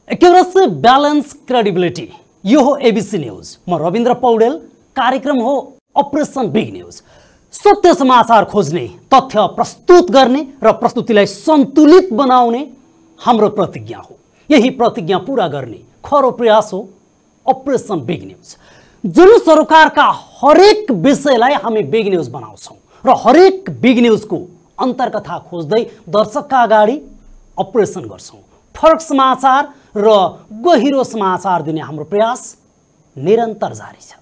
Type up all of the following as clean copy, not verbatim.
Accuracy balance credibility यो हो ABC news. म रविन्द्र पौडेल। कार्यक्रम हो अपरेसन बिग न्यूज। सत्य समाचार खोज्ने, तथ्य प्रस्तुत गर्ने र प्रस्तुतिलाई सन्तुलित बनाउने हाम्रो प्रतिज्ञा हो। यही प्रतिज्ञा पूरा गर्ने खरो प्रयास हो अपरेसन बिग न्यूज। जुन सरकारका हरेक विषयलाई हामी बिग न्यूज बनाउँछौँ र हरेक बिग न्यूजको अन्तर्कथा खोज्दै दर्शकका अगाडि अपरेसन गर्छौँ। फरक समाचार र गहिरो समाचार दिने हाम्रो प्रयास निरन्तर जारी छ।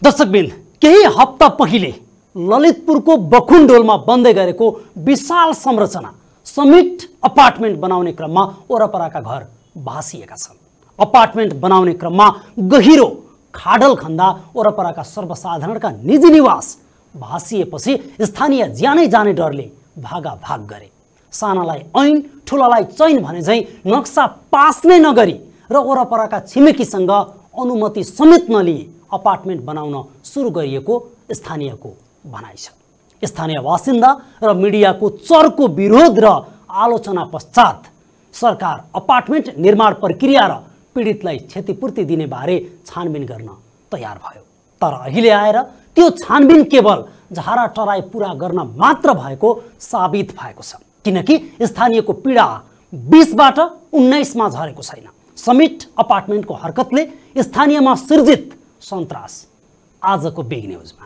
दर्शकबिन, केही हप्ता पहिले ललितपुरको बखुन्डोलमा बन्दै गरेको विशाल संरचना समिट अपार्टमेन्ट बनाउने क्रममा वरपरका घर भासिएका छन्। अपार्टमेन्ट बनाउने क्रममा गहिरो खाडल खन्दा वरपरका सर्वसाधारणका निजी निवास भासिएपछि स्थानीय ज्यानै जाने डरले भागाभाग गरे। सानालाई ऐन, ठुलालाई चैन भने झैँ नक्सा पास नै नगरी र वरपरका छिमेकीसँग अनुमति समेत नलिई अपार्टमेन्ट बनाउन सुरु गरिएको स्थानीयको भनाइ छ। स्थानीय बासिन्दा र मिडियाको चर्को विरोध र आलोचना पश्चात सरकार अपार्टमेन्ट निर्माण प्रक्रिया र पीडितलाई क्षतिपूर्ति दिने बारे छानबिन गर्न तयार भयो। तर अहिले आएर त्यो छानबिन केवल झारा टराई पूरा गर्न मात्र भएको साबित भएको छ, किनकि स्थानीयको पीडा 20बाट 19मा झरेको छैन। समिट अपार्टमेन्टको हरकतले स्थानीयमा सिर्जित सन्तास आजको बिग न्यूजमा।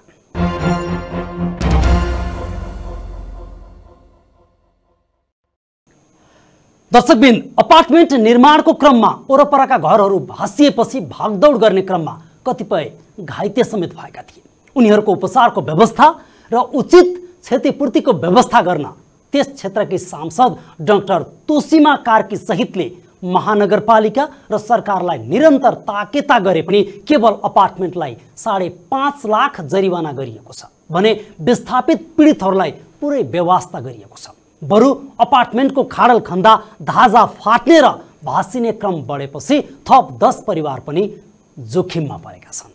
दर्शकबिन, अपार्टमेन्ट निर्माणको क्रममा वरपरका घरहरू भासिएपछि भागदौड गर्ने क्रममा कतिपय घाइते समेत भएका थिए। उनीहरूको उपचारको व्यवस्था र उचित क्षतिपूर्तिको व्यवस्था गर्न त्यस क्षेत्रकी सांसद डाक्टर तोसीमा कार्की सहितले महानगरपालिका र सरकारलाई निरन्तर ताकेता गरे पनि केवल अपार्टमेन्टलाई 5.5 लाख जरिवाना गरिएको छ भने विस्थापित पीडितहरूलाई पुरै व्यवस्था गरिएको छ। बरु अपार्टमेन्टको खाडल खन्दा धाजा फाट्ने र भासिने क्रम बढेपछि थप 10 परिवार पनि जोखिममा परेका छन्।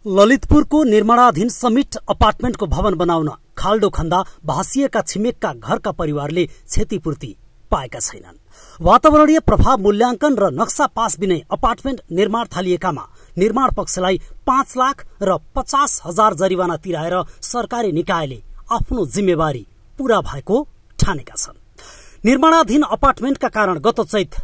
ललितपुरको निर्माणाधीन समिट अपार्टमेन्टको भवन बनाउन खाल्डो खन्दा भासिएका छिमेकका घरका परिवारले क्षतिपूर्ति पाएका छैनन्। वातावरणीय प्रभाव मूल्याङ्कन र नक्सा पास बिनै अपार्टमेन्ट निर्माण थालिएकामा निर्माण पक्षलाई 5 लाख र 50,000 जरिवाना तिराएर सरकारी निकायले आफ्नो जिम्मेवारी पूरा भएको ठानेका छन्। निर्माणाधीन अपार्टमेन्टका कारण गत चैत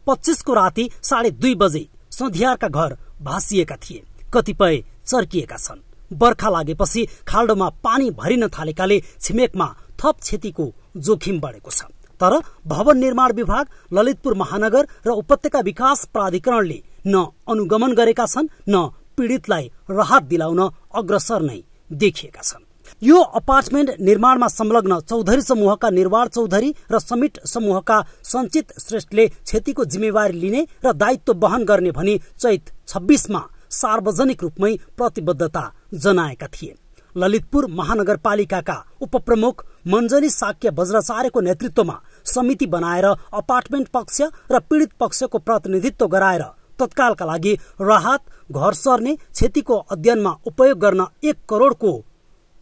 25 को राति 2:30 बजे सन्धियारका घर भासिएका थिए। कतिपय चर्किएका छन्। बर्खा लागेपछि खाल्डोमा पानी भरिन थालेकाले छिमेकमा थप क्षतिको जोखिम बढेको छ। तर भवन निर्माण विभाग, ललितपुर महानगर र उपत्यका विकास प्राधिकरणले न अनुगमन गरेका छन् न पीडितलाई राहत दिलाउन अग्रसर नै देखिएका छन्। यो अपार्टमेन्ट निर्माणमा संलग्न चौधरी समूहका निर्वाण चौधरी र समिट समूहका सञ्चित श्रेष्ठले क्षतिको जिम्मेवारी लिने र दायित्व वहन गर्ने भनी चैत 26मा सार्वजनिक रूपमै प्रतिबद्धता जनाएका थिए। ललितपुर महानगरपालिकाका उपप्रमुख मञ्जनी साक्य वज्राचार्यको नेतृत्वमा समिति बनाएर अपार्टमेन्ट पक्ष र पीडित पक्षको प्रतिनिधित्व गराएर तत्कालका लागि राहत, घर सर्ने क्षतिको अध्ययनमा उपयोग गर्न 1 करोडको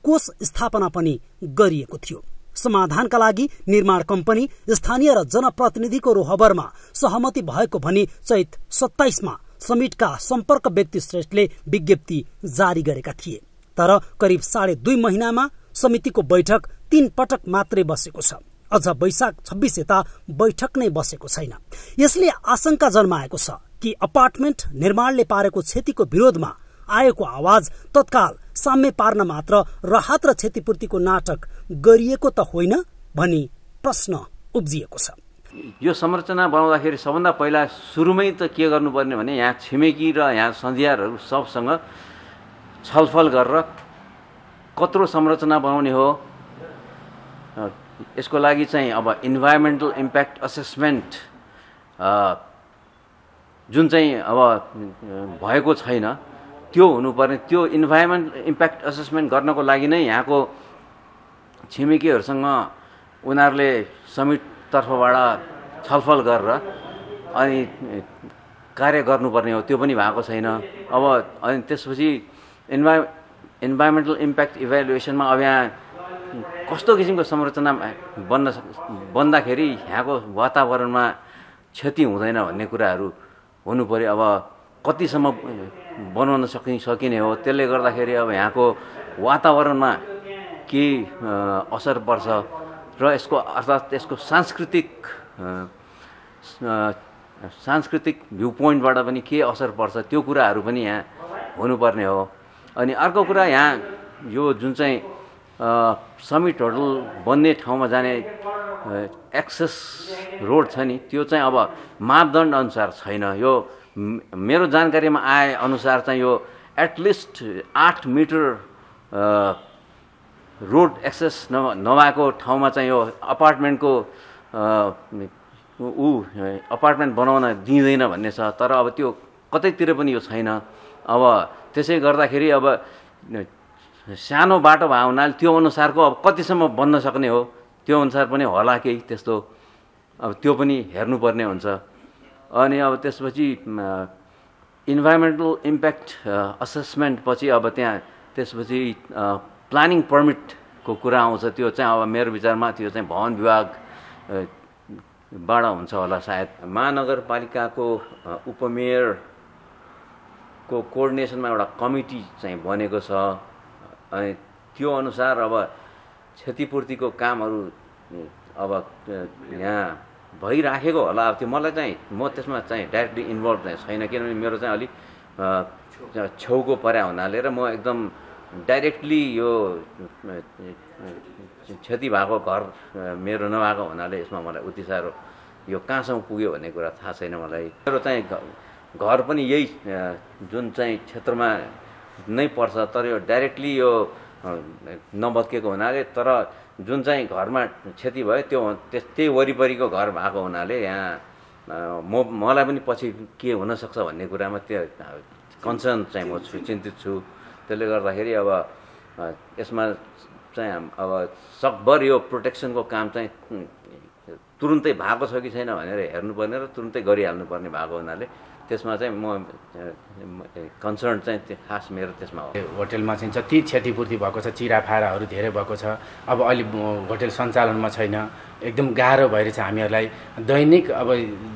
कोष स्थापना पनि गरिएको थियो। समाधानका लागि निर्माण कम्पनी, स्थानीय र जनप्रतिनिधिको रोहबरमा सहमति भएको भनी चैत 27मा समिटका सम्पर्क व्यक्ति श्रेष्ठले विज्ञप्ति जारी गरेका थिए। तर करिब 2.5 महिनामा समितिको बैठक 3 पटक मात्रै बसेको छ। अझ वैशाख 26 यता बैठक नै बसेको छैन। यसले आशंका जन्माएको छ कि अपार्टमेन्ट निर्माणले पारेको क्षतिको विरोधमा आएको आवाज तत्काल साम्य पार्न मात्र राहत र क्षतिपूर्तिको नाटक गरिएको त होइन भनी प्रश्न उब्जिएको छ। यो संरचना बनाउँदाखेरि सबभन्दा पहिला सुरुमै त के गर्नुपर्ने भने यहाँ छिमेकी र यहाँ सन्धियारहरू सबसँग छलफल गरेर कत्रो संरचना बनाउने हो, यसको लागि चाहिँ अब इन्भाइरोमेन्टल इम्प्याक्ट असेसमेन्ट जुन चाहिँ अब भएको छैन त्यो हुनुपर्ने। त्यो इन्भाइरोमेन्टल इम्प्याक्ट असेसमेन्ट गर्नको लागि नै यहाँको छिमेकीहरूसँग उनीहरूले समिट तर्फबाट छलफल गरेर अनि कार्य गर्नुपर्ने हो त्यो पनि भएको छैन। अब अनि त्यसपछि इन्भाइरोमेन्टल इम्प्याक्ट इभ्यालुएसनमा अब यहाँ कस्तो किसिमको संरचना बन्दाखेरि यहाँको वातावरणमा क्षति हुँदैन भन्ने कुराहरू हुनु पर्यो। अब कतिसम्म बनाउन सकिने हो, त्यसले गर्दाखेरि अब यहाँको वातावरणमा के असर पर्छ र यसको अर्थात् यसको सांस्कृतिक भ्यू पोइन्टबाट पनि के असर पर्छ त्यो कुराहरू पनि यहाँ हुनुपर्ने हो। अनि अर्को कुरा यहाँ यो जुन चाहिँ समिट होटल बन्ने ठाउँमा जाने एक्सेस रोड छ नि त्यो चाहिँ अब मापदण्ड अनुसार छैन। यो मेरो जानकारीमा आए अनुसार चाहिँ यो एटलिस्ट 8 मिटर रोड एक्सेस नभएको ठाउँमा चाहिँ यो अपार्टमेन्टको अपार्टमेन्ट बनाउन दिँदैन भन्ने छ। तर अब त्यो कतैतिर पनि यो छैन। अब त्यसै गर्दाखेरि अब सानो बाटो भएको हुनाले त्यो अनुसारको अब कतिसम्म बन्न सक्ने हो त्यो अनुसार पनि होला केही त्यस्तो, अब त्यो पनि हेर्नुपर्ने हुन्छ। अनि अब त्यसपछि इन्भाइरोमेन्टल इम्प्याक्ट असेसमेन्ट पछि अब त्यहाँ त्यसपछि प्लानिङ पर्मिटको कुरा आउँछ। त्यो चाहिँ अब मेरो विचारमा त्यो चाहिँ भवन विभागबाट हुन्छ होला सायद। महानगरपालिकाको उपमेयरको कोअर्डिनेसनमा एउटा कमिटी चाहिँ बनेको छ। अनि त्यो अनुसार अब क्षतिपूर्तिको कामहरू अब यहाँ भइराखेको होला। अब त्यो मलाई चाहिँ म त्यसमा चाहिँ डाइरेक्टली इन्भल्भ चाहिँ छैन, किनभने मेरो चाहिँ अलिक छेउको पर्या हुनाले र म एकदम डाइरेक्टली यो क्षति भएको घर मेरो नभएको हुनाले यसमा मलाई उति साह्रो यो कहाँसम्म पुग्यो भन्ने कुरा थाहा छैन मलाई। मेरो चाहिँ घर पनि यही जुन चाहिँ क्षेत्रमा नै पर्छ, तर यो डाइरेक्टली यो नभत्केको हुनाले, तर जुन चाहिँ घरमा क्षति भयो त्यो त्यही वरिपरिको घर भएको हुनाले यहाँ मलाई पनि पछि के हुनसक्छ भन्ने कुरामा त्यो कन्सर्न चाहिँ म छु, चिन्तित छु। त्यसले गर्दाखेरि अब यसमा चाहिँ अब सकभर यो प्रोटेक्सनको काम चाहिँ तुरुन्तै भएको छ कि छैन भनेर हेर्नुपर्ने र तुरुन्तै गरिहाल्नुपर्ने भएको हुनाले त्यसमा चाहिँ म कन्सर्न चाहिँ खास मेरो त्यसमा हो। होटेलमा चाहिँ जति क्षतिपूर्ति भएको छ, चिराफाराहरू धेरै भएको छ। अब अहिले होटेल सञ्चालनमा छैन, एकदम गाह्रो भइरहेछ हामीहरूलाई। दैनिक अब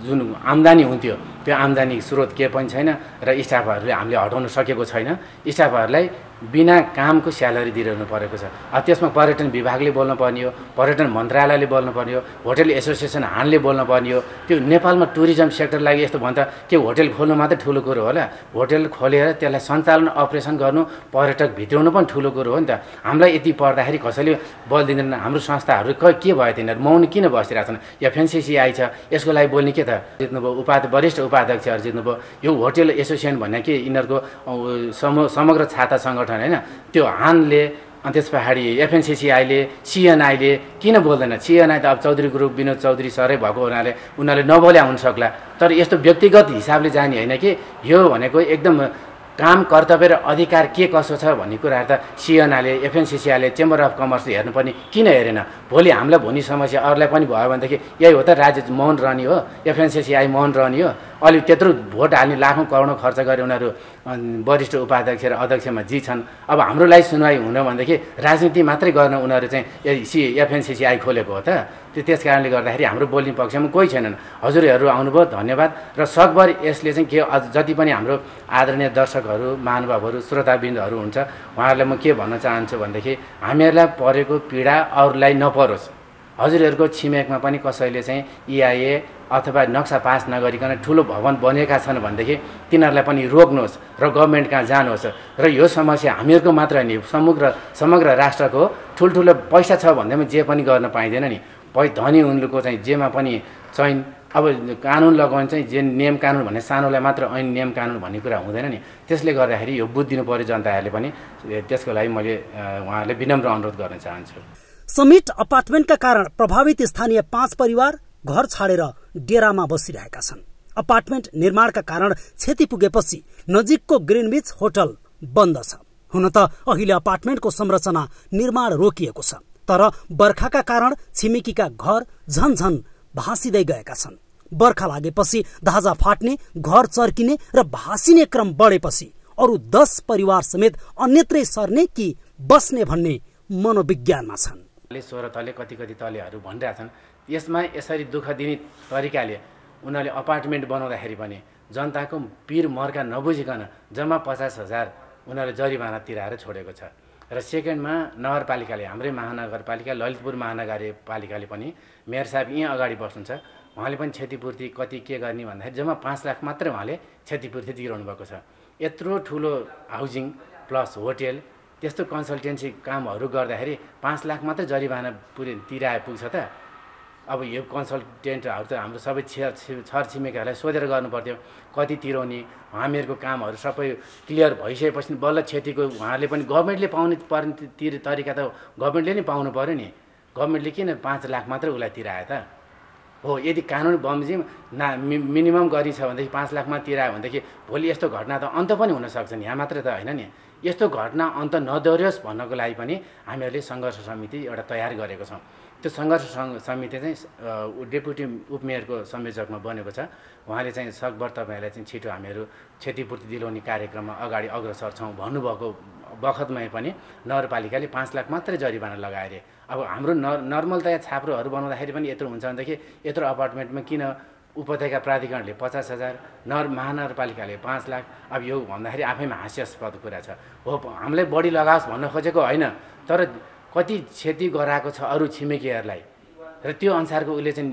जुन आम्दानी हुन्थ्यो त्यो आम्दानी स्रोत के पनि छैन र स्टाफहरूले हामीले हटाउन सकेको छैन। स्टाफहरूलाई बिना कामको स्यालेरी दिइरहनु परेको छ। अब त्यसमा पर्यटन विभागले बोल्नु पर्ने हो, पर्यटन मन्त्रालयले बोल्नु पर्ने हो, होटेल एसोसिएसन हानले बोल्नु पर्ने हो। त्यो नेपालमा टुरिज्म सेक्टर लागि यस्तो भन्छ के होटेल खोल्नु मात्रै ठुलो कुरो होला? होटेल खोलेर त्यसलाई सञ्चालन अपरेसन गर्नु, पर्यटक भित्राउनु पनि ठुलो कुरो हो नि त। हामीलाई यति पर्दाखेरि कसैले बल दिँदैन। हाम्रो संस्थाहरू के भयो तिनीहरू मौन किन बसिरहेछन्? एफएनसिसिआई छ, यसको लागि बोल्ने के त? जित्नुभयो वरिष्ठ उपाध्यक्षहरू जित्नुभयो। यो होटेल एसोसिएसन भन्ने के यिनीहरूको समग्र छाता सङ्गठन होइन? त्यो हानले अनि त्यस पछाडि एफएनसिसिआईले, सिएनआईले किन बोल्दैन? सिएनआई त अब चौधरी ग्रुप विनोद चौधरी सरै भएको हुनाले उनीहरूले नबोल्या हुन सक्ला। तर यस्तो व्यक्तिगत हिसाबले जाने होइन कि यो भनेको एकदम काम कर्तव्य र अधिकार के कसो छ भन्ने कुराहरू त सिएनआईले, एफएनसिसिआईले, चेम्बर अफ कमर्सले हेर्नुपर्ने किन हेरेन? भोलि हामीलाई भन्ने समस्या अरूलाई पनि भयो भनेदेखि यही हो त, राज्य मौन रहने हो, एफएनसिसिआई मौन रहने हो। अलि त्यत्रो भोट हाल्ने लाखौँ करोडौँ खर्च गरे उनीहरू वरिष्ठ उपाध्यक्ष र अध्यक्षमा जित्छन्। अब हाम्रो लागि सुनवाई हुन भनेदेखि राजनीति मात्रै गर्न उनीहरू चाहिँ एफएनसिसिआई खोलेको हो त। त्यस कारणले गर्दाखेरि हाम्रो बोल्ने पक्षमा कोही छैनन्। हजुरहरू आउनुभयो, धन्यवाद। र सकभर यसले चाहिँ के जति पनि हाम्रो आदरणीय दर्शकहरू, महानुभावहरू, श्रोताबिन्दुहरू हुन्छ उहाँहरूलाई म के भन्न चाहन्छु भनेदेखि हामीहरूलाई परेको पीडा अरूलाई नपरोस्। हजुरहरूको छिमेकमा पनि कसैले चाहिँ इआइए अथवा नक्सा पास नगरिकन ठुलो भवन बनेका छन् भनेदेखि तिनीहरूलाई पनि रोक्नुहोस् र गभर्मेन्ट कहाँ जानुहोस्। र यो समस्या हामीहरूको मात्र होइन, समग्र राष्ट्रको ठुल्ठुलो पैसा छ भन्दैमा जे पनि गर्न पाइँदैन नि। धनी उनीहरूको चाहिँ जेमा पनि चाहिँ अब कानुन लगाउनु चाहिँ जे नियम कानुन भन्ने सानोलाई मात्र ऐन नियम कानुन भन्ने कुरा हुँदैन नि। त्यसले गर्दाखेरि यो बुझिदिनु पर्यो जनताहरूले पनि। त्यसको लागि मैले उहाँहरूले विनम्र अनुरोध गर्न चाहन्छु। समिट अपार्टमेन्टका कारण प्रभावित स्थानीय 5 परिवार घर छाडेर डेरामा बसिरहेका छन्। अपार्टमेन्ट निर्माणका कारण क्षति पुगेपछि नजिकको ग्रिनविच होटल बन्द छ। हुन त अहिले अपार्टमेन्टको संरचना निर्माण रोकिएको छ, तर बर्खाका कारण छिमेकीका घर झनझन भाँसिँदै गएका छन्। बर्खा लागेपछि धाजा फाट्ने, घर चर्किने र भासिने क्रम बढेपछि अरू 10 परिवार समेत अन्यत्रै सर्ने कि बस्ने भन्ने मनोविज्ञानमा छन्। 16 तले कति तलेहरू भनिरहेछन्। यसमा यसरी दुःख दिने तरिकाले उनीहरूले अपार्टमेन्ट बनाउँदाखेरि पनि जनताको पीर मर्का नबुझिकन जम्मा 50,000 उनीहरूले जरिमाना तिराएर छोडेको छ। र सेकेन्डमा नगरपालिकाले, हाम्रै महानगरपालिका ललितपुर महानगरपालिकाले पनि मेयर साहब यहीँ अगाडि बस्नुहुन्छ, उहाँले पनि क्षतिपूर्ति कति के गर्ने भन्दाखेरि जम्मा 5 लाख मात्रै उहाँले क्षतिपूर्ति तिराउनु भएको छ। यत्रो ठुलो हाउसिङ प्लस होटेल त्यस्तो कन्सल्टेन्सी कामहरू गर्दाखेरि 5 लाख मात्रै जरिमाना तिराए पुग्छ त। अब यो कन्सल्टेन्टहरू त हाम्रो सबै छरछिमेकीहरूलाई सोधेर गर्नु पर्थ्यो कति तिराउने, हामीहरूको कामहरू सबै क्लियर भइसकेपछि बल्ल क्षतिको उहाँहरूले पनि गभर्मेन्टले पाउने पर्ने तरिका त गभर्मेन्टले नै पाउनु पऱ्यो नि। गभर्मेन्टले किन 5 लाख मात्रै उसलाई तिरायो त? हो, यदि कानुन बमोजिम मिनिमम गरिछ भनेदेखि 5 लाखमा तिरायो भनेदेखि भोलि यस्तो घटना त अन्त पनि हुनसक्छ नि, यहाँ मात्रै त होइन नि। यस्तो घटना अन्त नदोहोरियोस् भन्नको लागि पनि हामीहरूले सङ्घर्ष समिति एउटा तयार गरेको छौँ। त्यो सङ्घर्ष समिति चाहिँ डेपुटी उपमेयरको संयोजकमा बनेको छ। उहाँले चाहिँ सकभर तपाईँहरूलाई चाहिँ छिटो हामीहरू क्षतिपूर्ति दिलाउने कार्यक्रममा अगाडि अग्रसर छौँ भन्नुभएको बखतमै पनि नगरपालिकाले 5 लाख मात्रै जरिमाना लगाए अरे। अब हाम्रो नर्मलतया छाप्रोहरू बनाउँदाखेरि पनि यत्रो हुन्छ भनेदेखि यत्रो अपार्टमेन्टमा किन उपत्यका प्राधिकरणले 50,000, महानगरपालिकाले 5 लाख? अब यो भन्दाखेरि आफैमा हास्यास्पद कुरा छ। हो, हामीलाई बढी लगाओस् भन्न खोजेको होइन, तर कति क्षति गराएको छ अरू छिमेकीहरूलाई र त्यो अनुसारको उसले चाहिँ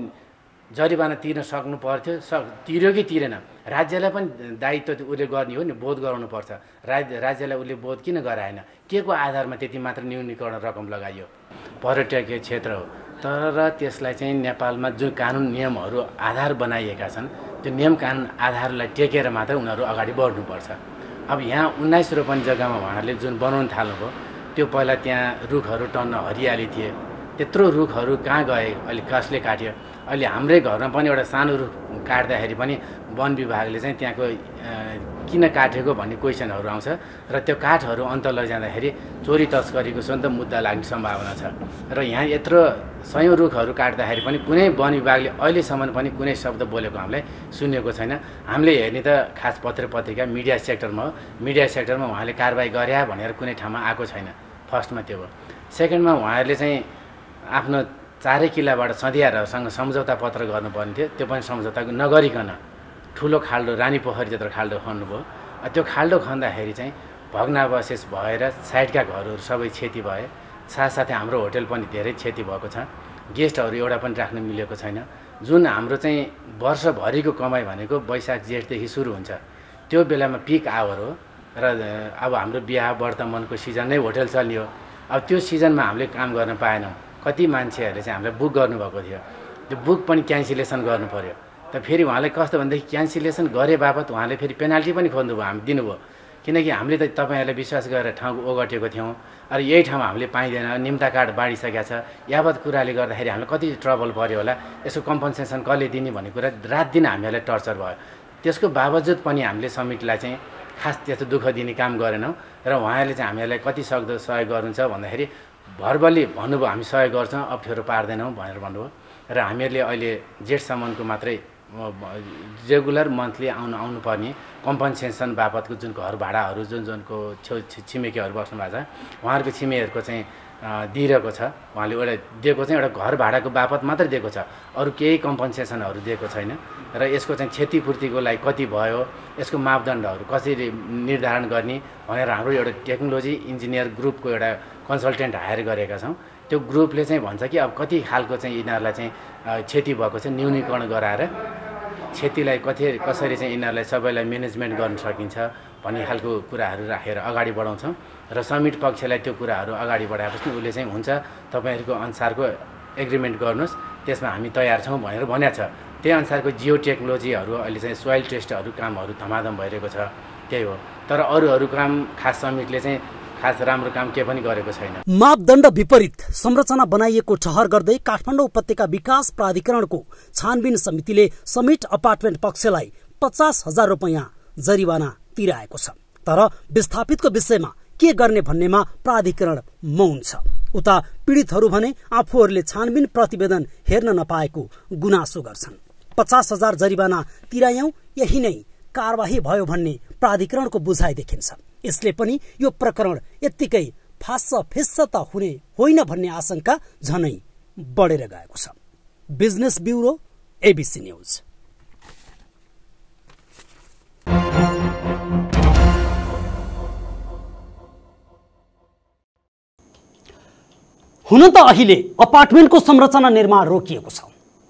जरिवाना तिर्न सक्नु पर्थ्यो। तिर्यो कि तिरेन, राज्यलाई पनि दायित्व उसले गर्ने हो नि, बोध गराउनु पर्छ। राज्यलाई उसले बोध किन गराएन? के को आधारमा त्यति मात्र न्यूनीकरण रकम लगाइयो? पर्यटकीय क्षेत्र हो, तर त्यसलाई चाहिँ नेपालमा जुन कानुन नियमहरू आधार बनाइएका छन् त्यो नियम कानुन आधारलाई टेकेर मात्र उनीहरू अगाडि बढ्नुपर्छ। अब यहाँ 19 रोपनी जग्गामा उहाँहरूले जुन बनाउन थाल्नुभयो त्यो पहिला त्यहाँ रुखहरू टन्न हरियाली थिए, त्यत्रो रुखहरू कहाँ गए? अहिले कसले काट्यो? अहिले हाम्रै घरमा पनि एउटा सानो रुख काट्दाखेरि पनि वन विभागले चाहिँ त्यहाँको किन काटेको भन्ने क्वेसनहरू आउँछ र त्यो काठहरू अन्त लैजाँदाखेरि चोरी तस्करीको सन्त मुद्दा लाग्ने सम्भावना छ। र यहाँ यत्रो सयौँ रुखहरू काट्दाखेरि पनि कुनै वन विभागले अहिलेसम्म पनि कुनै शब्द बोलेको हामीलाई सुनेको छैन। हामीले हेर्ने त खास पत्रिका मिडिया सेक्टरमा हो, मिडिया सेक्टरमा उहाँले कारबाही गरे भनेर कुनै ठाउँमा आएको छैन। फर्स्टमा त्यो हो। सेकेन्डमा उहाँहरूले चाहिँ आफ्नो चारै किल्लाबाट सधियारहरूसँग सम्झौता पत्र गर्नुपर्ने थियो, त्यो पनि सम्झौता नगरिकन ठुलो खाल्डो रानी पोखरी जत्रो खाल्डो खन्नुभयो। त्यो खाल्डो खन्दाखेरि चाहिँ भग्नावशेष भएर साइडका घरहरू सबै क्षति भए, साथसाथै हाम्रो होटेल पनि धेरै क्षति भएको छ। गेस्टहरू एउटा पनि राख्न मिलेको छैन। जुन हाम्रो चाहिँ वर्षभरिको कमाइ भनेको वैशाख जेठदेखि सुरु हुन्छ, त्यो बेलामा पिक आवर हो र अब हाम्रो बिहा वर्तमानको सिजन नै होटेल चल्यो। अब त्यो सिजनमा हामीले काम गर्न पाएनौँ। कति मान्छेहरूले चाहिँ हामीलाई बुक गर्नुभएको थियो, त्यो बुक पनि क्यान्सलेसन गर्नु पर्यो। त फेरि उहाँले कस्तो भनेदेखि क्यान्सलेसन गरे बापत उहाँले फेरि पेनाल्टी पनि खोज्नुभयो, हामी दिनुभयो। किनकि हामीले त तपाईँहरूलाई विश्वास गरेर ठाउँ ओगटेको थियौँ, अरू यही ठाउँमा हामीले पाइँदैन, निम्ता कार्ड बाँडिसकेका छ, यावत कुराले गर्दाखेरि हामीलाई कति ट्रबल पऱ्यो होला, यसको कम्पन्सेसन कसले दिने भन्ने कुरा रात दिन हामीहरूलाई टर्चर भयो। त्यसको बावजुद पनि हामीले समितिलाई चाहिँ खास त्यस्तो दुःख दिने काम गरेनौँ र उहाँहरूले चाहिँ हामीहरूलाई कति सक्दो सहयोग गर्नुहुन्छ भन्दाखेरि भर्बली भन्नुभयो हामी सहयोग गर्छौँ, अप्ठ्यारो पार्दैनौँ भनेर भन्नुभयो। र हामीहरूले अहिले जेठसम्मको मात्रै रेगुलर मन्थली आउनुपर्ने कम्पन्सेसन बापतको जुन घर भाडाहरू जुनको छिमेकीहरू बस्नु भएको छ उहाँहरूको छिमेकीहरूको चाहिँ दिइरहेको छ। उहाँले एउटा दिएको चाहिँ एउटा घर भाडाको बापत मात्रै दिएको छ, अरू केही कम्पन्सेसनहरू दिएको छैन। र यसको चाहिँ क्षतिपूर्तिको लागि कति भयो, यसको मापदण्डहरू कसरी निर्धारण गर्ने भनेर हाम्रो एउटा टेक्नोलोजी इन्जिनियर ग्रुपको एउटा कन्सल्टेन्ट हायर गरेका छौँ। त्यो ग्रुपले चाहिँ भन्छ कि अब कति खालको चाहिँ यिनीहरूलाई चाहिँ क्षति भएको छ न्यूनीकरण गराएर क्षतिलाई कसरी चाहिँ यिनीहरूलाई सबैलाई म्यानेजमेन्ट गर्न सकिन्छ भन्ने खालको कुराहरू राखेर अगाडि बढाउँछौँ। र समिट पक्षलाई त्यो कुराहरू अगाडि बढाएपछि उसले चाहिँ हुन्छ तपाईँहरूको अनुसारको एग्रिमेन्ट गर्नुहोस्, त्यसमा हामी तयार छौँ भनेर भनेको छ। त्यही अनुसारको जियो टेक्नोलोजीहरू अहिले चाहिँ सोइल टेस्टहरू कामहरू धमाधम भइरहेको छ, त्यही हो। तर अरू काम खास समिटले चाहिँ खास राम्रो काम के पनि गरेको छैन। मापदण्ड विपरीत संरचना बनाइएको ठहर गर्दै काठमाडौँ उपत्यका विकास प्राधिकरणको छानबिन समितिले समिट अपार्टमेन्ट पक्षलाई 50,000 रुपैयाँ जरिवाना तिराएको छ। तर विस्थापितको विषयमा के गर्ने भन्नेमा प्राधिकरण मौन छ। उता पीडितहरू भने आफूहरूले छानबिन प्रतिवेदन हेर्न नपाएको गुनासो गर्छन्। 50,000 जरिवाना तिरायौं, यही नै कारबाही भयो भन्ने प्राधिकरणको बुझाइ देखिन्छ। यसले पनि यो प्रकरण यत्तिकै फास्स त हुने होइन भन्ने आशंका झनै बढेर गएको छ। Business bureau, ABC news. हुन त अहिले अपार्टमेन्टको संरचना निर्माण रोकिएको छ,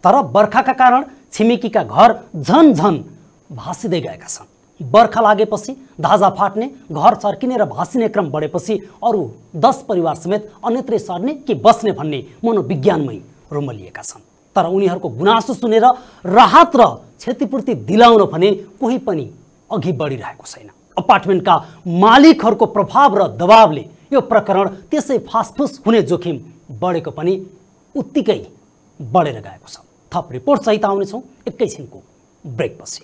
तर बर्खाका कारण छिमेकीका घर झन भासिँदै गएका छन्। बर्खा लागेपछि धाजा फाट्ने, घर चर्किने र भासिने क्रम बढेपछि अरू 10 परिवार समेत अन्यत्रै सर्ने कि बस्ने भन्ने मनोविज्ञानमै रुमलिएका छन्। तर उनीहरूको गुनासो सुनेर राहत र क्षतिपूर्ति दिलाउन भने कोही पनि अघि बढिरहेको छैन। अपार्टमेन्टका मालिकहरूको प्रभाव र दबावले यो प्रकरण त्यसै फासफुस हुने जोखिम बढेको पनि उत्तिकै बढेर गएको छ। थप रिपोर्ट सहित आउनेछौँ एकैछिनको ब्रेकपछि।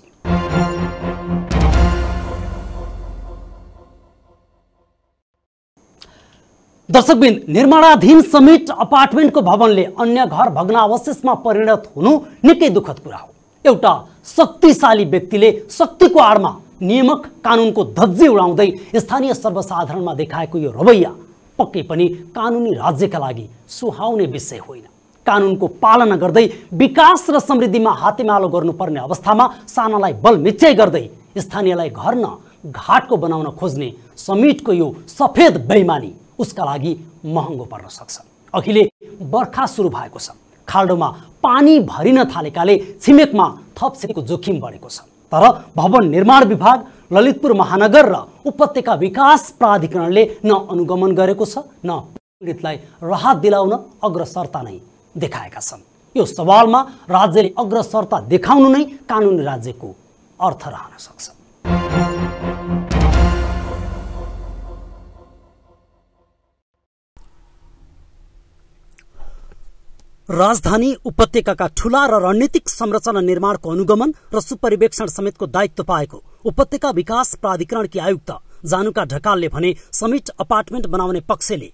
दर्शकबिन, निर्माणाधीन समिट अपार्टमेन्टको भवनले अन्य घर भग्नावशेषमा परिणत हुनु निकै दुःखद कुरा हो। एउटा शक्तिशाली व्यक्तिले शक्तिको आडमा नियमक कानुनको धज्जी उडाउँदै स्थानीय सर्वसाधारणमा देखाएको यो रवैया पक्कै पनि कानुनी राज्यका लागि सुहाउने विषय होइन। कानुनको पालना गर्दै विकास र समृद्धिमा हातेमालो गर्नुपर्ने अवस्थामा सानालाई बल मिच्याइ गर्दै स्थानीयलाई घर न घाटको बनाउन खोज्ने समिटको यो सफेद बेइमानी उसका लागि महँगो पर्न सक्छ। अहिले बर्खा सुरु भएको छ, खाल्डोमा पानी भरिन थालेकाले छिमेकमा थप क्षतिको जोखिम बढेको छ। तर भवन निर्माण विभाग, ललितपुर महानगर र उपत्यका विकास प्राधिकरणले न अनुगमन गरेको छ, न पीडितलाई राहत दिलाउन अग्रसरता नै देखाएका छन्। यो सवालमा राज्यले अग्रसरता देखाउनु नै कानुनी राज्यको अर्थ रहन सक्छ। राजधानी उपत्यकाका ठूला र रणनीतिक संरचना निर्माणको अनुगमन र सुपरिवेक्षण समेतको दायित्व पाएको उपत्यका विकास प्राधिकरणकी आयुक्त जानुका ढकालले भने समिट अपार्टमेन्ट बनाउने पक्षले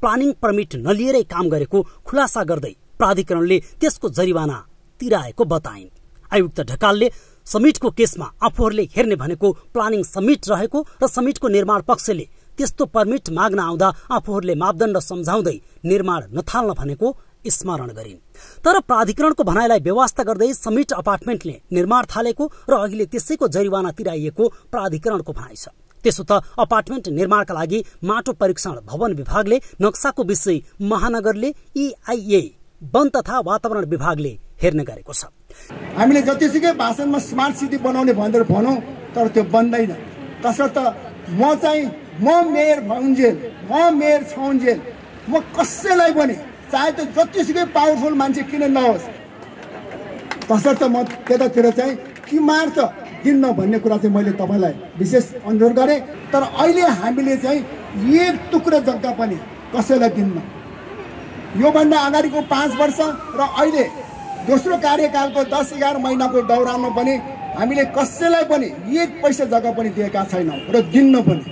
प्लानिङ पर्मिट नलिएरै काम गरेको खुलासा गर्दै प्राधिकरणले त्यसको जरिवाना तिराएको बताइन्। आयुक्त ढकालले समिटको केसमा आफूहरूले हेर्ने भनेको प्लानिङ समिट रहेको र समिटको निर्माण पक्षले त्यस्तो पर्मिट माग्न आउँदा आफूहरूले मापदण्ड सम्झाउँदै निर्माण नथाल्न भनेको स्मरण गरिन्। तर प्राधिकरणको भनाइलाई व्यवस्था गर्दै समिट अपार्टमेन्टले निर्माण थालेको र अहिले त्यसैको जरिवाना तिराइएको प्राधिकरणको भनाइ छ। त्यसो त अपार्टमेन्ट निर्माणका लागि माटो परीक्षण भवन विभागले नक्साको विषय महानगरले EIA वन तथा वातावरण विभागले हेर्ने गरेको छ। हामीले जतिसुकै भाषणमा स्मार्ट सिटी बनाउने भनेर भनौँ, तर त्यो बन्दैन। तसर्थ म मेयर भउन्जेल, म मेयर छाउन्जेल, म कसैलाई पनि चाहे त्यो जतिसुकै पावरफुल मान्छे किन नहोस्, तसर्थ म त्यतातिर चाहिँ किमार त दिन्न भन्ने कुरा चाहिँ मैले तपाईँलाई विशेष अनुरोध गरेँ। तर अहिले हामीले चाहिँ एक टुक्रो जग्गा पनि कसैलाई दिन्न। योभन्दा अगाडिको 5 वर्ष र अहिले दोस्रो कार्यकालको 10-11 महिनाको दौरानमा पनि हामीले कसैलाई पनि एक पैसा जग्गा पनि दिएका छैनौँ र दिन्न पनि।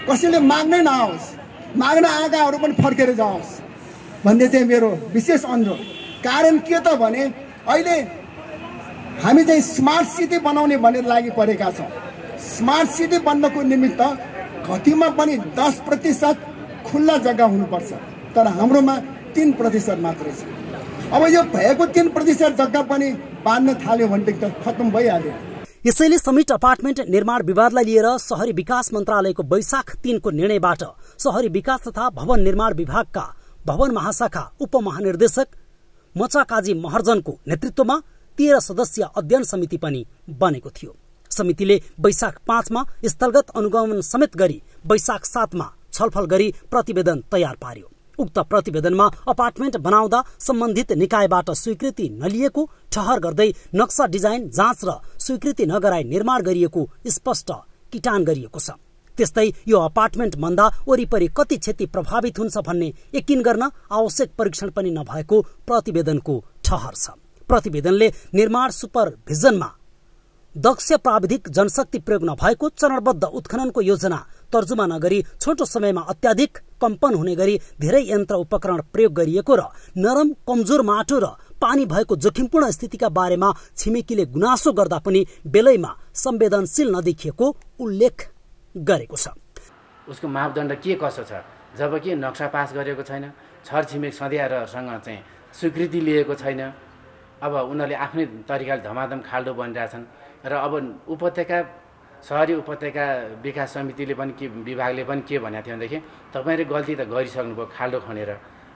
कसैले माग्नै नआओस्, माग्न आएकाहरू पनि फर्केर जाओस् भन्ने चाहिँ मेरो विशेष अनुरोध। कारण के त भने अहिले हामी चाहिँ स्मार्ट सिटी बनाउने भनेर लागि परेका छौँ। स्मार्ट सिटी बन्नको निमित्त कतिमा पनि 10% खुल्ला जग्गा हुनुपर्छ, तर हाम्रोमा 3% मात्रै छ। अब यो भएको 3% जग्गा पनि बाँध्न थाल्यो भनेदेखि त खत्तम भइहाल्यो। यसैले समिट अपार्टमेन्ट निर्माण विवादलाई लिएर शहरी विकास मन्त्रालयको वैशाख 3 को निर्णयबाट शहरी विकास तथा भवन निर्माण विभागका भवन महाशाखा उपमहानिर्देशक मचाकाजी महर्जनको नेतृत्वमा 13 सदस्यीय अध्ययन समिति पनि बनेको थियो। समितिले वैशाख 5 मा स्थलगत अनुगमन समेत गरी वैशाख 7 मा छलफल गरी प्रतिवेदन तयार पार्यो। उक्त प्रतिवेदनमा अपार्टमेन्ट बनाउँदा सम्बन्धित निकायबाट स्वीकृति नलिएको ठहर गर्दै नक्सा डिजाइन जाँच र स्वीकृति नगराई निर्माण गरिएको स्पष्ट किटान गरिएको छ। त्यस्तै यो अपार्टमेन्ट बन्दा वरिपरि कति क्षति प्रभावित हुन्छ भन्ने यकिन गर्न आवश्यक परीक्षण पनि नभएको प्रतिवेदनको ठहर छ। प्रतिवेदनले निर्माण सुपरभिजनमा दक्ष प्राविधिक जनशक्ति प्रयोग नभएको चरणबद्ध उत्खननको योजना तर्जुमा नगरी छोटो समयमा अत्याधिक कम्पन हुने गरी धेरै यन्त्र उपकरण प्रयोग गरिएको र नरम कमजोर माटो र पानी भएको जोखिमपूर्ण स्थितिका बारेमा छिमेकीले गुनासो गर्दा पनि बेलैमा संवेदनशील नदेखिएको उल्लेख गरेको छ। उसको मापदण्ड के कसो छ, जबकि नक्सा पास गरेको छैन, छरछिमेक सधैँसँग चाहिँ स्वीकृति लिएको छैन। अब उनीहरूले आफ्नै तरिकाले धमाधम खाल्डो बनिरहेछन् र अब उपत्यका सहरी उपत्यका विकास समितिले पनि के विभागले पनि के भनेको थियो भनेदेखि तपाईँले गल्ती त गरिसक्नुभयो खाल्डो खनेर,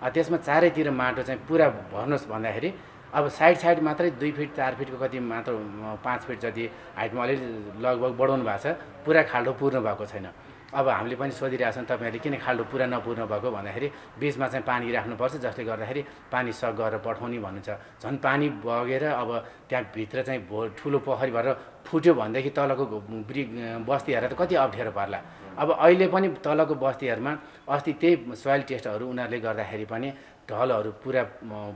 त्यसमा चारैतिर माटो चाहिँ पुरा भर्नुहोस् भन्दाखेरि अब साइड मात्रै 2 फिट 4 फिटको कति मात्र 5 फिट जति हाइटमा अलिअलि लगभग बढाउनु भएको छ, पुरा खाल्डो पुर्नु भएको छैन। अब हामीले पनि सोधिरहेछौँ तपाईँहरूले किन खाल्डो पुरा नपुर्नु भएको भन्दाखेरि बिचमा चाहिँ पानी राख्नुपर्छ, जसले गर्दाखेरि पानी सक गरेर पठाउने भन्नुहुन्छ। झन् पानी बगेर अब त्यहाँभित्र चाहिँ ठुलो पोखरी भएर फुट्यो भनेदेखि तलको बस्तीहरूलाई त कति अप्ठ्यारो पर्ला। अब अहिले पनि तलको बस्तीहरूमा अस्ति त्यही सोइल टेस्टहरू उनीहरूले गर्दाखेरि पनि ढलहरू पुरा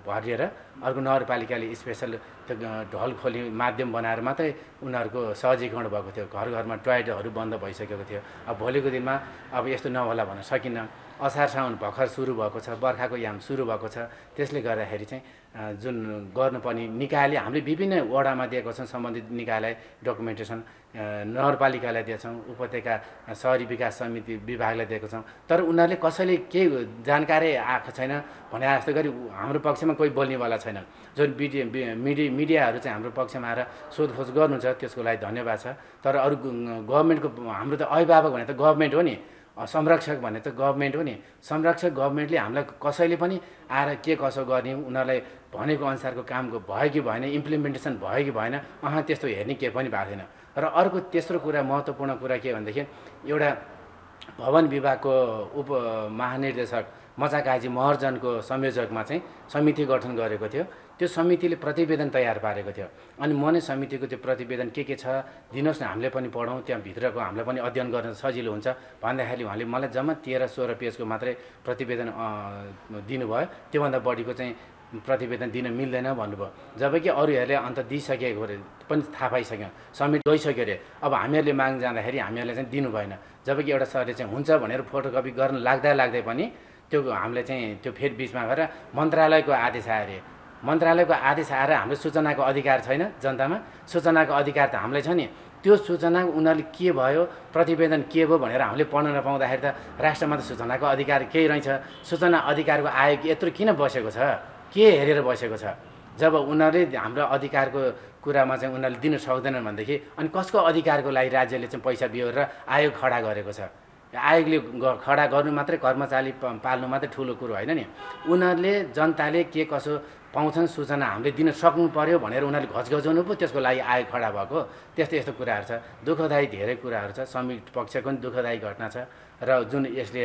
भरिएर अर्को नगरपालिकाले स्पेसल त्यो ढल खोली माध्यम बनाएर मात्रै उनीहरूको सहजीकरण भएको थियो। घर घरमा टोयलेटहरू बन्द भइसकेको थियो। अब भोलिको दिनमा अब यस्तो नहोला भन्न सकिन्न। असार साउन भर्खर सुरु भएको छ, बर्खाको याम सुरु भएको छ, त्यसले गर्दाखेरि चाहिँ जुन गर्नुपर्ने निकायले हामीले विभिन्न वडामा दिएको छौँ, सम्बन्धित निकायलाई डकुमेन्टेसन नगरपालिकालाई दिएछौँ, उपत्यका सहरी विकास समिति विभागलाई दिएको छौँ, तर उनीहरूले कसैले केही जानकारी आएको छैन भने जस्तो गरी हाम्रो पक्षमा कोही बोल्नेवाला छैन। जुन मिडियाहरू चाहिँ हाम्रो पक्षमा आएर सोधखोज गर्नुहुन्छ त्यसको लागि धन्यवाद छ। तर अरू गभर्मेन्टको हाम्रो त अभिभावक भने त गभर्मेन्ट हो नि, संरक्षक भने त गभर्मेन्ट हो नि। संरक्षक गभर्मेन्टले हामीलाई कसैले पनि आएर के कसो गर्ने, उनीहरूलाई भनेको अनुसारको काम भयो कि भएन, इम्प्लिमेन्टेसन भयो कि भएन, त्यस्तो हेर्ने केही पनि भएको छैन। र अर्को तेस्रो कुरा महत्त्वपूर्ण कुरा के भनेदेखि एउटा भवन विभागको उप महानिर्देशक मचा काजी महर्जनको संयोजकमा चाहिँ समिति गठन गरेको थियो। त्यो समितिले प्रतिवेदन तयार पारेको थियो। अनि म नै समितिको त्यो प्रतिवेदन के छ दिनुहोस् न, हामीले पनि पढौँ, त्यहाँभित्रको हामीलाई पनि अध्ययन गर्न सजिलो हुन्छ भन्दाखेरि उहाँले मलाई जम्मा 13-16 पेजको मात्रै प्रतिवेदन दिनुभयो। त्योभन्दा बढीको चाहिँ प्रतिवेदन दिन मिल्दैन भन्नुभयो। जबकि अरूहरूले अन्त दिइसकेको पनि थाहा पाइसक्यो, समिट गइसक्यो अरे। अब हामीहरूले माग जाँदाखेरि हामीहरूले चाहिँ दिनु भएन। जबकि एउटा सरले चाहिँ हुन्छ भनेर फोटोकपी गर्न लाग्दै पनि त्यो हामीले चाहिँ त्यो फेरि बिचमा गएर मन्त्रालयको आदेश आयो अरे। मन्त्रालयको आदेश आएर हाम्रो सूचनाको अधिकार छैन जनतामा, सूचनाको अधिकार त हामीलाई छ नि। त्यो सूचना उनीहरूले के भयो, प्रतिवेदन के भयो भनेर हामीले पढ्न नपाउँदाखेरि त राष्ट्रमा त सूचनाको अधिकार केही रहेछ। सूचना अधिकारको आयोग यत्रो किन बसेको छ, के हेरेर बसेको छ? जब उनीहरूले हाम्रो अधिकारको कुरामा चाहिँ उनीहरूले दिन सक्दैनन् भनेदेखि अनि कसको अधिकारको लागि राज्यले चाहिँ पैसा बिहोरेर आयोग खडा गरेको छ? आयोगले खडा गर्नु मात्रै, कर्मचारी पाल्नु मात्रै ठुलो कुरो होइन नि। उनीहरूले जनताले के कसो पाउँछन् सूचना हामीले दिन सक्नु पर्यो भनेर उनीहरूले घचघचाउनु पो त्यसको लागि आयोग खडा भएको। यस्तो कुराहरू छ, दुःखदायी धेरै कुराहरू छ। श्रमिक पक्षको पनि दुःखदायी घटना छ र जुन यसले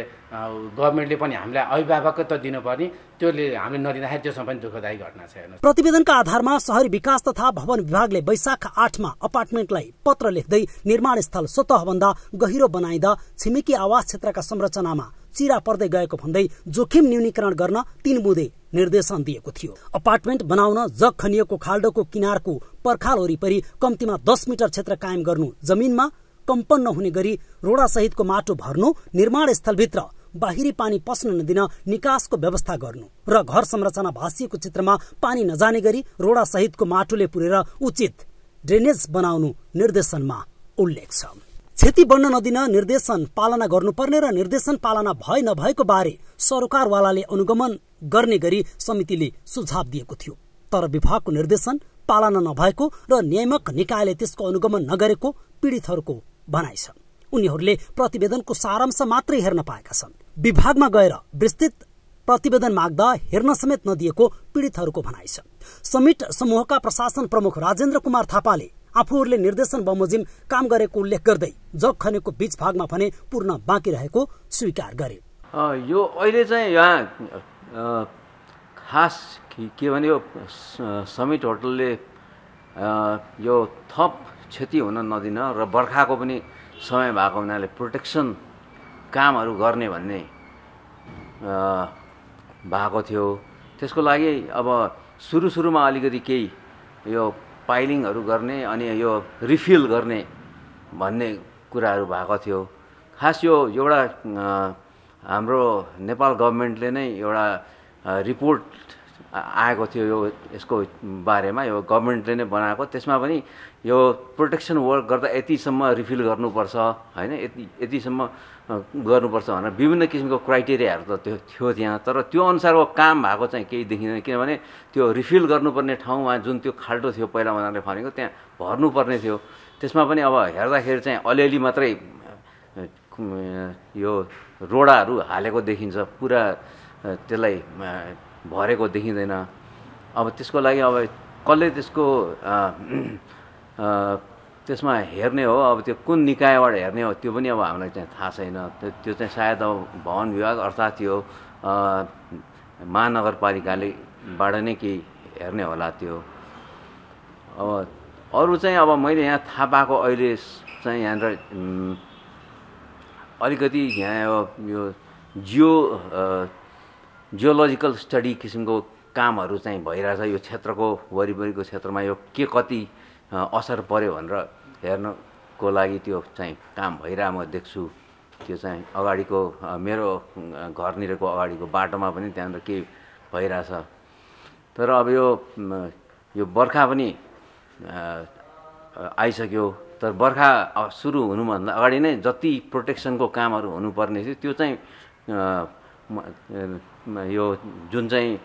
गभर्मेन्टले पनि हामीलाई अभिभावकत्व दिनुपर्ने त्यसले हामीले नदिँदाखेरि त्यसमा पनि दुःखदायी घटना छ। प्रतिवेदनका आधारमा शहरी विकास तथा भवन विभागले वैशाख 8 मा अपार्टमेन्टलाई पत्र लेख्दै निर्माण स्थल स्वतःभन्दा गहिरो बनाइदा छिमेकी आवास क्षेत्रका संरचनामा चिरा पर्दै गएको भन्दै जोखिम न्यूनीकरण गर्न 3 बुँदे निर्देशन दिएको थियो। अपार्टमेन्ट बनाउन जग खनिएको खाल्डोको किनारको पर्खाल वरिपरि कम्तीमा 10 मिटर क्षेत्र कायम गर्नु, जमिनमा कम्पन नहुने गरी रोडा सहितको माटो भर्नु, निर्माण स्थलभित्र बाहिरी पानी पस्न नदिन निकासको व्यवस्था गर्नु र घर संरचना भाँसिएको चित्रमा पानी नजाने गरी रोडा सहितको माटोले पुरेर उचित ड्रेनेज बनाउनु निर्देशनमा उल्लेख छ। क्षति बढ्न नदिन निर्देशन पालना गर्नुपर्ने र निर्देशन पालना भए नभएको बारे सरकारवालाले अनुगमन गर्ने गरी समितिले सुझाव दिएको थियो। तर विभागको निर्देशन पालना नभएको र नियामक निकायले त्यसको अनुगमन नगरेको पीडितहरूको भनाइ छ। उनीहरूले प्रतिवेदनको सारांश मात्रै हेर्न पाएका छन्। विभागमा गएर विस्तृत प्रतिवेदन माग्दा हेर्न समेत नदिएको पीडितहरूको भनाइ छ। समिट समूहका प्रशासन प्रमुख राजेन्द्र कुमार थापाले आफूहरूले निर्देशन बमोजिम काम गरेको उल्लेख गर्दै जग खनेको बीच भागमा भने पूर्ण बाँकी रहेको स्वीकार गरे। यो अहिले चाहिँ यहाँ खास के भने यो समिट होटलले यो थप क्षति हुन नदिन र बर्खाको पनि समय भएको हुनाले प्रोटेक्सन कामहरू गर्ने भन्ने भएको थियो। त्यसको लागि अब सुरुमा अलिकति केही यो पाइलिङहरू गर्ने अनि यो रिफिल गर्ने भन्ने कुराहरू भएको थियो। खास यो एउटा हाम्रो नेपाल गभर्मेन्टले नै एउटा रिपोर्ट आएको थियो यो यसको बारेमा, यो गभर्मेन्टले नै बनाएको। त्यसमा पनि यो प्रोटेक्सन वर्क गर्दा यतिसम्म रिफिल गर्नुपर्छ होइन, यतिसम्म गर्नुपर्छ भनेर विभिन्न किसिमको क्राइटेरियाहरू त त्यो थियो त्यहाँ। तर त्यो अनुसारको काम भएको चाहिँ केही देखिँदैन, किनभने त्यो रिफिल गर्नुपर्ने ठाउँमा जुन त्यो खाल्टो थियो पहिला उनीहरूले भनेको त्यहाँ भर्नुपर्ने थियो। त्यसमा पनि अब हेर्दाखेरि चाहिँ अलिअलि मात्रै यो रोडाहरू हालेको देखिन्छ, पुरा त्यसलाई भरेको देखिँदैन। अब त्यसको लागि अब कसले त्यसको त्यसमा हेर्ने हो, अब त्यो कुन निकायबाट हेर्ने हो त्यो पनि अब हामीलाई चाहिँ थाहा छैन। त्यो चाहिँ सायद अब भवन विभाग अर्थात् यो महानगरपालिकालेबाट नै केही हेर्ने होला त्यो। अब अरू चाहिँ अब मैले यहाँ थाहा पाएको अहिले चाहिँ यहाँनिर अलिकति यहाँ यो जियोलोजिकल स्टडी किसिमको कामहरू चाहिँ भइरहेछ यो क्षेत्रको वरिपरिको क्षेत्रमा, यो के कति असर पर्यो भनेर हेर्नको लागि त्यो चाहिँ काम भइरहेको म देख्छु। त्यो चाहिँ अगाडिको मेरो घरनिरको अगाडिको बाटोमा पनि त्यहाँनिर केही भइरहेछ। तर अब यो बर्खा पनि आइसक्यो, तर बर्खा सुरु हुनुभन्दा अगाडि नै जति प्रोटेक्सनको कामहरू हुनुपर्ने थियो त्यो चाहिँ यो जुन चाहिँ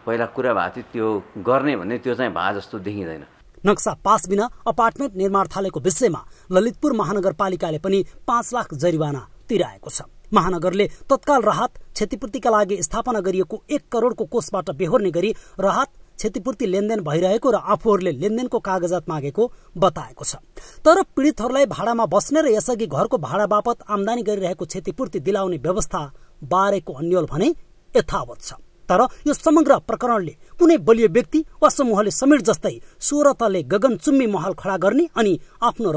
पहिला कुरा भएको थियो त्यो गर्ने भन्ने त्यो चाहिँ भए जस्तो देखिँदैन। नक्सा पास बिना अपार्टमेन्ट निर्माण थालेको विषयमा ललितपुर महानगरपालिकाले पनि 5 लाख जरिवाना तिराएको छ। महानगरले तत्काल राहत क्षतिपूर्तिका लागि स्थापना गरिएको 1 करोडको कोषबाट बेहोर्ने गरी राहत क्षतिपूर्ति लेनदेन भइरहेको र आफूहरूले लेनदेनको कागजात मागेको बताएको छ। तर पीडितहरूलाई भाडामा बस्ने र यसअघि घरको भाडा बापत आमदानी गरिरहेको क्षतिपूर्ति दिलाउने व्यवस्था बारेको अन्यल भने यथावत छ। तर यो समग्र प्रकरणले कुनै बलियो व्यक्ति वा समूहले समीर जस्तै 16 तले गगनचुम्बी महल खडा गर्ने अनि आफ्नो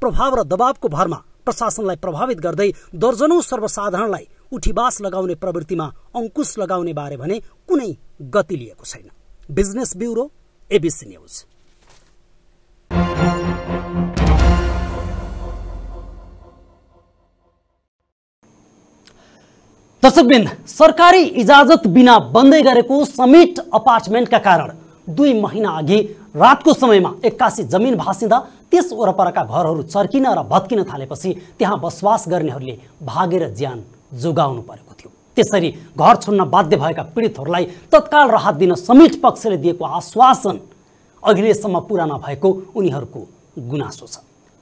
प्रभाव र दबावको भरमा प्रशासनलाई प्रभावित गर्दै दर्जनौं सर्वसाधारणलाई उठीबास लगाउने प्रवृत्तिमा अंकुश लगाउने बारे भने कुनै गति लिएको छैन। Business bureau, ABC news. दर्शकवृन्द, सरकारी इजाजत बिना बन्दै गरेको समिट अपार्टमेन्टका कारण 2 महिना अघि रातको समयमा 81 जमिन भाँसिँदा त्यस वरपरका घरहरू चर्किन र भत्किन थालेपछि त्यहाँ बसोबास गर्नेहरूले भागेर ज्यान जोगाउनु परेको थियो। त्यसरी घर छोड्न बाध्य भएका पीडितहरूलाई तत्काल राहत दिन समिट पक्षले दिएको आश्वासन अहिलेसम्म पूरा नभएको उनीहरूको गुनासो छ।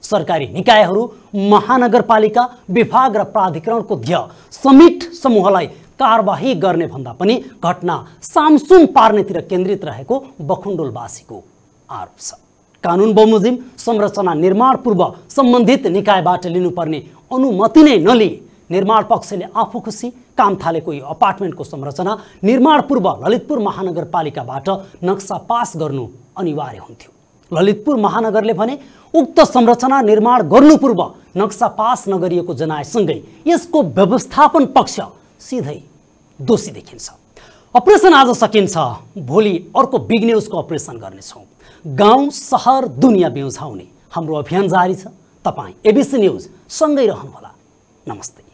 सरकारी निकायहरू, महानगरपालिका, विभाग र प्राधिकरणको ध्येय समिट समूहलाई कारबाही गर्ने भन्दा पनि घटना सामसुम पार्नेतिर केन्द्रित रहेको बखुण्डोलवासीको आरोप छ। कानुन बमोजिम संरचना निर्माण पूर्व सम्बन्धित निकायबाट लिनुपर्ने अनुमति नै नलिई निर्माण पक्षले आफू खुसी काम थालेको यो अपार्टमेन्टको संरचना निर्माण पूर्व ललितपुर महानगरपालिकाबाट नक्सा पास गर्नु अनिवार्य हुन्थ्यो। ललितपुर महानगरले भने उक्त संरचना निर्माण गर्नु पूर्व नक्सा पास नगरिएको जनाएसँगै यसको व्यवस्थापन पक्ष सिधै दोषी देखिन्छ। अपरेसन आज सकिन्छ, भोलि अर्को बिग न्यूजको अपरेसन गर्नेछौँ। गाउँ सहर दुनियाँ बेउझाउने हाम्रो अभियान जारी छ। तपाईँ एबीसी न्यूज सँगै रहनुहोला। नमस्ते।